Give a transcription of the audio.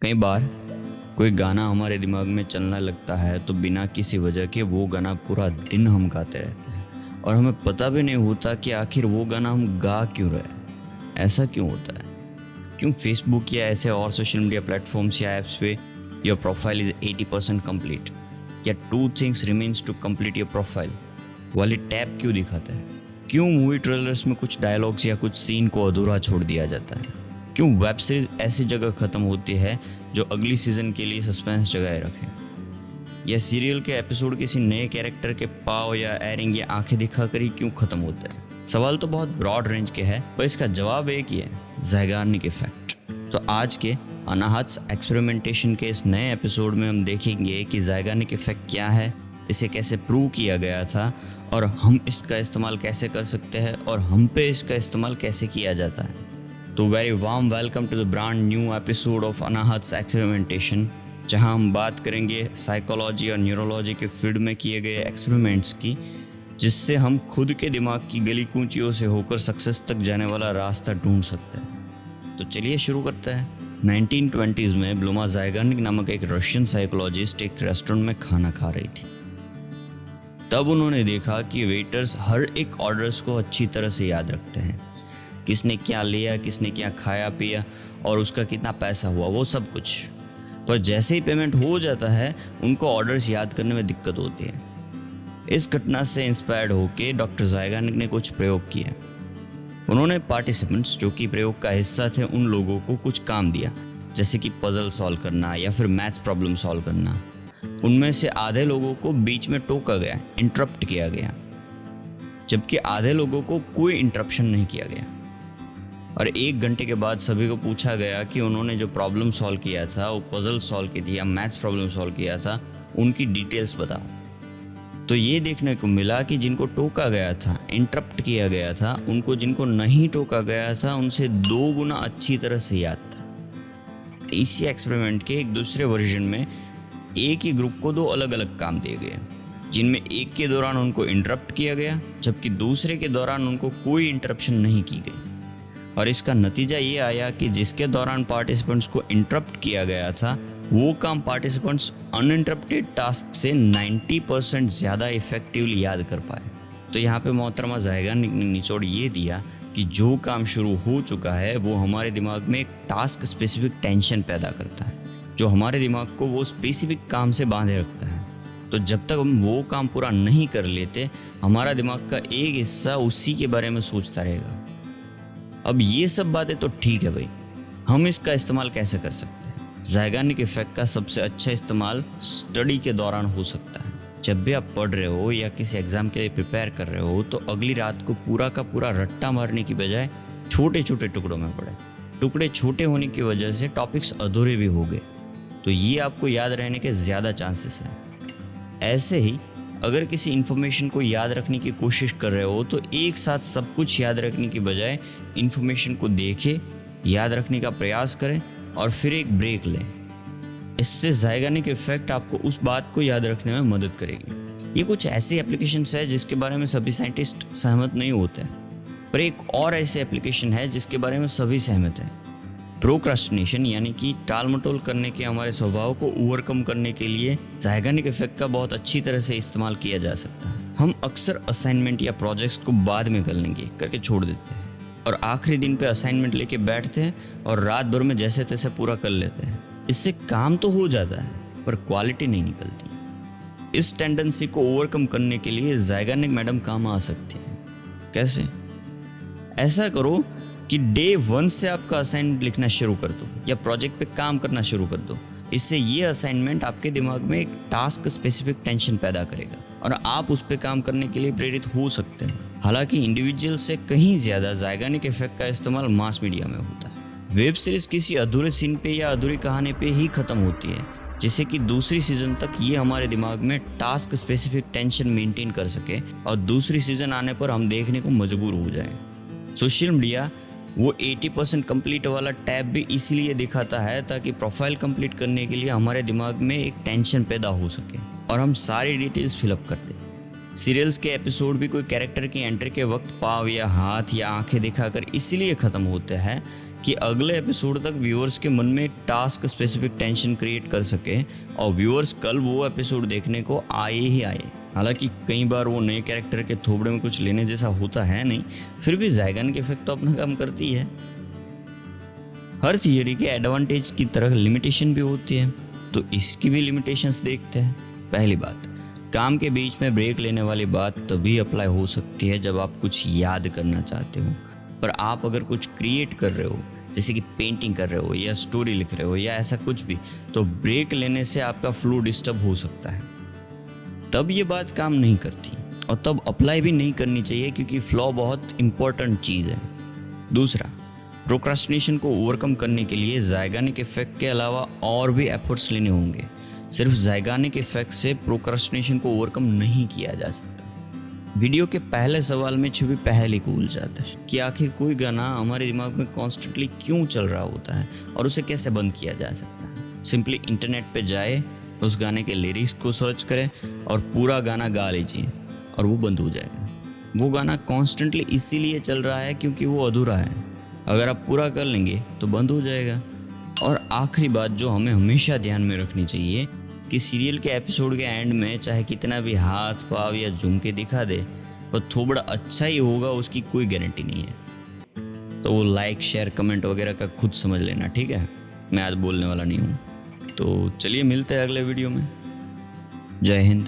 कई बार कोई गाना हमारे दिमाग में चलने लगता है तो बिना किसी वजह के वो गाना पूरा दिन हम गाते रहते हैं और हमें पता भी नहीं होता कि आखिर वो गाना हम गा क्यों रहे। ऐसा क्यों होता है? क्यों फेसबुक या ऐसे और सोशल मीडिया प्लेटफॉर्म्स या ऐप्स पे योर प्रोफाइल इज 80% कंप्लीट या 2 things remains to complete your profile वाली टैब क्यों दिखाते हैं? क्यों मूवी ट्रेलर्स में कुछ डायलॉग्स या कुछ सीन को अधूरा छोड़ दिया जाता है? क्यों वेब सीरीज ऐसी जगह ख़त्म होती है जो अगली सीज़न के लिए सस्पेंस जगाए रखे, या सीरियल के एपिसोड किसी नए कैरेक्टर के पाव या एयरिंग या आंखें दिखाकर ही क्यों ख़त्म होता है? सवाल तो बहुत ब्रॉड रेंज के है, पर इसका जवाब एक ही है, ज़ैगार्निक इफेक्ट। तो आज के अनाहत्स एक्सपेरिमेंटेशन के इस नए एपिसोड में हम देखेंगे कि ज़ैगार्निक इफेक्ट क्या है, इसे कैसे प्रूव किया गया था और हम इसका इस्तेमाल कैसे कर सकते हैं और हम पे इसका इस्तेमाल कैसे किया जाता है। तो very warm welcome to the brand new episode of Anahat's experimentation, जहां हम बात करेंगे साइकोलॉजी और न्यूरोलॉजी के फील्ड में किए गए एक्सपेरिमेंट्स की, जिससे हम खुद के दिमाग की गली कूंचियों से होकर सक्सेस तक जाने वाला रास्ता ढूंढ सकते हैं। तो चलिए शुरू करते हैं। 1920s में ब्लूमा ज़ैगार्निक नामक एक रशियन साइकोलॉजिस्ट एक रेस्टोरेंट में खाना खा रही थी। तब उन्होंने देखा कि वेटर्स हर एक ऑर्डर्स को अच्छी तरह से याद रखते हैं, किसने क्या लिया, किसने क्या खाया पिया और उसका कितना पैसा हुआ, वो सब कुछ। पर जैसे ही पेमेंट हो जाता है उनको ऑर्डर्स याद करने में दिक्कत होती है। इस घटना से इंस्पायर्ड होकर डॉक्टर ज़ैगार्निक ने कुछ प्रयोग किया। उन्होंने पार्टिसिपेंट्स जो कि प्रयोग का हिस्सा थे उन लोगों को कुछ काम दिया, जैसे कि पजल सॉल्व करना या फिर मैथ्स प्रॉब्लम सॉल्व करना। उनमें से आधे लोगों को बीच में टोका गया, इंटरप्ट किया गया, जबकि आधे लोगों को कोई इंटरप्शन नहीं किया गया। और 1 घंटे के बाद सभी को पूछा गया कि उन्होंने जो प्रॉब्लम सॉल्व किया था, वो पजल सॉल्व की थी या मैथ्स प्रॉब्लम सॉल्व किया था, उनकी डिटेल्स बताओ। तो ये देखने को मिला कि जिनको टोका गया था, इंटरप्ट किया गया था, उनको जिनको नहीं टोका गया था उनसे 2 गुना अच्छी तरह से याद था। इसी एक्सपेरिमेंट के एक दूसरे वर्जन में एक ही ग्रुप को 2 अलग अलग काम दिए गए, जिनमें एक के दौरान उनको इंटरप्ट किया गया जबकि दूसरे के दौरान उनको कोई इंटरप्शन नहीं की गई। और इसका नतीजा ये आया कि जिसके दौरान पार्टिसिपेंट्स को इंटरप्ट किया गया था वो काम पार्टिसिपेंट्स अनइंटरप्टेड टास्क से 90% ज़्यादा इफेक्टिवली याद कर पाए। तो यहाँ पे मोहतरमा ज़ैगार्निक ने निचोड़ ये दिया कि जो काम शुरू हो चुका है वो हमारे दिमाग में एक टास्क स्पेसिफिक टेंशन पैदा करता है, जो हमारे दिमाग को वो स्पेसिफिक काम से बांधे रखता है। तो जब तक हम वो काम पूरा नहीं कर लेते, हमारा दिमाग का एक हिस्सा उसी के बारे में सोचता रहेगा। अब ये सब बातें तो ठीक है भाई, हम इसका इस्तेमाल कैसे कर सकते हैं? ज़ैगार्निक इफेक्ट का सबसे अच्छा इस्तेमाल स्टडी के दौरान हो सकता है। जब भी आप पढ़ रहे हो या किसी एग्ज़ाम के लिए प्रिपेयर कर रहे हो तो अगली रात को पूरा का पूरा रट्टा मारने की बजाय छोटे छोटे टुकड़ों में पढ़ें। टुकड़े छोटे होने की वजह से टॉपिक्स अधूरे भी हो गए, तो ये आपको याद रहने के ज़्यादा चांसेस हैं। ऐसे ही अगर किसी इन्फॉर्मेशन को याद रखने की कोशिश कर रहे हो तो एक साथ सब कुछ याद रखने की बजाय इन्फॉर्मेशन को देखें, याद रखने का प्रयास करें और फिर एक ब्रेक लें। इससे ज़ैगार्निक इफेक्ट आपको उस बात को याद रखने में मदद करेगी। ये कुछ ऐसी एप्लीकेशंस है जिसके बारे में सभी साइंटिस्ट सहमत नहीं होते हैं, पर एक और ऐसी एप्लीकेशन है जिसके बारे में सभी सहमत हैं। प्रोक्रास्टिनेशन यानी कि टाल मटोल करने के हमारे स्वभाव को ओवरकम करने के लिए ज़ैगार्निक इफेक्ट का बहुत अच्छी तरह से इस्तेमाल किया जा सकता है। हम अक्सर असाइनमेंट या प्रोजेक्ट्स को बाद में कर लेंगे करके छोड़ देते हैं और आखिरी दिन पे असाइनमेंट लेके बैठते हैं और रात भर में जैसे तैसे पूरा कर लेते हैं। इससे काम तो हो जाता है पर क्वालिटी नहीं निकलती। इस टेंडेंसी को ओवरकम करने के लिए ज़ैगार्निक मैडम काम आ सकती है। कैसे? ऐसा करो कि डे 1 से आपका असाइनमेंट लिखना शुरू कर दो या प्रोजेक्ट पे काम करना शुरू कर दो। इससे ये असाइनमेंट आपके दिमाग में एक टास्क स्पेसिफिक टेंशन पैदा करेगा और आप उस पे काम करने के लिए प्रेरित हो सकते हैं। हालांकि इंडिविजुअल से कहीं ज़्यादा ज़ैगार्निक इफेक्ट का इस्तेमाल मास मीडिया में होता है। वेब सीरीज़ किसी अधूरे सीन पे या अधूरी कहानी पे ही ख़त्म होती है, जिससे कि दूसरी सीज़न तक ये हमारे दिमाग में टास्क स्पेसिफिक टेंशन मेंटेन कर सके और दूसरी सीज़न आने पर हम देखने को मजबूर हो जाएं। सोशल मीडिया वो 80% कंप्लीट वाला टैब भी इसीलिए दिखाता है ताकि प्रोफाइल कंप्लीट करने के लिए हमारे दिमाग में एक टेंशन पैदा हो सके और हम सारी डिटेल्स फिलअप कर दें। सीरियल्स के एपिसोड भी कोई कैरेक्टर की एंट्री के वक्त पाँव या हाथ या आंखें दिखाकर इसीलिए ख़त्म होते हैं कि अगले एपिसोड तक व्यूअर्स के मन में एक टास्क स्पेसिफिक टेंशन क्रिएट कर सके और व्यूअर्स कल वो एपिसोड देखने को आए ही आए। हालांकि कई बार वो नए कैरेक्टर के थोबड़े में कुछ लेने जैसा होता है नहीं, फिर भी ज़ायगानिक इफेक्ट तो अपना काम करती है। हर थियरी के एडवांटेज की तरह लिमिटेशन भी होती है, तो इसकी भी लिमिटेशंस देखते हैं। पहली बात, काम के बीच में ब्रेक लेने वाली बात तभी अप्लाई हो सकती है जब आप कुछ याद करना चाहते हो। पर आप अगर कुछ क्रिएट कर रहे हो, जैसे कि पेंटिंग कर रहे हो या स्टोरी लिख रहे हो या ऐसा कुछ भी, तो ब्रेक लेने से आपका फ्लो डिस्टर्ब हो सकता है। तब ये बात काम नहीं करती और तब अप्लाई भी नहीं करनी चाहिए, क्योंकि फ्लो बहुत इंपॉर्टेंट चीज़ है। दूसरा, प्रोक्रास्टिनेशन को ओवरकम करने के लिए ज़ायगानिक इफेक्ट के अलावा और भी एफर्ट्स लेने होंगे। सिर्फ ज़ायगानिक इफेक्ट से प्रोक्रास्टिनेशन को ओवरकम नहीं किया जा सकता। वीडियो के पहले सवाल में छुपी पहल को उलझाता है कि आखिर कोई गाना हमारे दिमाग में कॉन्स्टेंटली क्यों चल रहा होता है और उसे कैसे बंद किया जा सकता है। सिंपली इंटरनेट पे जाए, उस गाने के लिरिक्स को सर्च करें और पूरा गाना गा लीजिए और वो बंद हो जाएगा। वो गाना कॉन्स्टेंटली इसीलिए चल रहा है क्योंकि वो अधूरा है। अगर आप पूरा कर लेंगे तो बंद हो जाएगा। और आखिरी बात जो हमें हमेशा ध्यान में रखनी चाहिए कि सीरियल के एपिसोड के एंड में चाहे कितना भी हाथ पाव या झूम के दिखा दे, पर थोड़ा अच्छा ही होगा उसकी कोई गारंटी नहीं है। तो वो लाइक शेयर कमेंट वगैरह का खुद समझ लेना, ठीक है। मैं आज बोलने वाला नहीं हूँ। तो चलिए मिलते हैं अगले वीडियो में। जय हिंद।